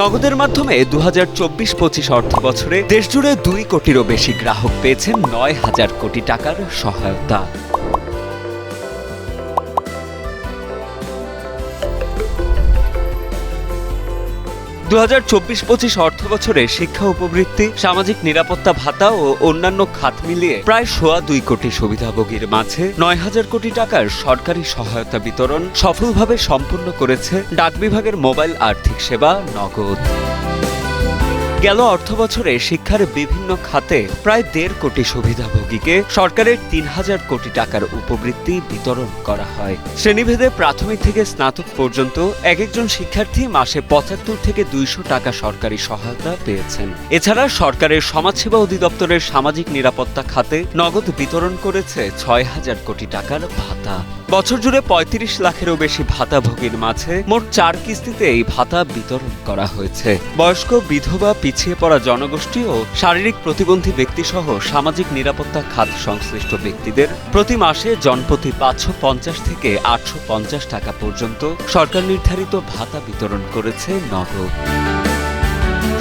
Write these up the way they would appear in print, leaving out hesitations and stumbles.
নগদের মাধ্যমে 2024-25 অর্থবছরে দেশজুড়ে 2 কোটিরও বেশি গ্রাহক পেয়েছেন 9,000 কোটি টাকার সহায়তা। দু 2024-25 অর্থবছরে শিক্ষা উপবৃত্তি, সামাজিক নিরাপত্তা ভাতা ও অন্যান্য খাত মিলিয়ে প্রায় 2.25 কোটি সুবিধাভোগীর মাঝে 9,000 কোটি টাকার সরকারি সহায়তা বিতরণ সফলভাবে সম্পন্ন করেছে ডাক বিভাগের মোবাইল আর্থিক সেবা নগদ। গেল অর্থবছরে শিক্ষার বিভিন্ন খাতে প্রায় 1.5 কোটি সুবিধাভোগীকে সরকারের 3,000 কোটি টাকার উপবৃত্তি বিতরণ করা হয়। শ্রেণীভেদে প্রাথমিক থেকে স্নাতক পর্যন্ত একজন শিক্ষার্থী মাসে 75 থেকে 200 টাকা সরকারি সহায়তা পেয়েছেন। এছাড়া সরকারের সমাজসেবা অধিদপ্তরের সামাজিক নিরাপত্তা খাতে নগদ বিতরণ করেছে 6,000 কোটি টাকার ভাতা। বছর জুড়ে 35 লাখেরও বেশি ভাতাভোগীর মাঝে মোট 4 কিস্তিতে এই ভাতা বিতরণ করা হয়েছে। বয়স্ক, বিধবা, পিছিয়ে পড়া জনগোষ্ঠী ও শারীরিক প্রতিবন্ধী ব্যক্তিসহ সামাজিক নিরাপত্তা খাত সংশ্লিষ্ট ব্যক্তিদের প্রতি মাসে জনপ্রতি 550 থেকে 850 টাকা পর্যন্ত সরকার নির্ধারিত ভাতা বিতরণ করেছে নগদ।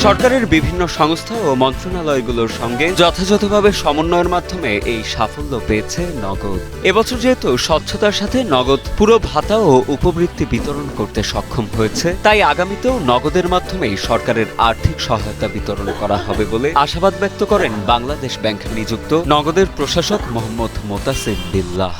সরকারের বিভিন্ন সংস্থা ও মন্ত্রণালয়গুলোর সঙ্গে যথাযথভাবে সমন্বয়ের মাধ্যমে এই সাফল্য পেয়েছে নগদ। এবছর যেহেতু স্বচ্ছতার সাথে নগদ পুরো ভাতা ও উপবৃত্তি বিতরণ করতে সক্ষম হয়েছে, তাই আগামীতেও নগদের মাধ্যমেই সরকারের আর্থিক সহায়তা বিতরণ করা হবে বলে আশাবাদ ব্যক্ত করেন বাংলাদেশ ব্যাংক নিযুক্ত নগদের প্রশাসক মোহাম্মদ মোতাসিম বিল্লাহ।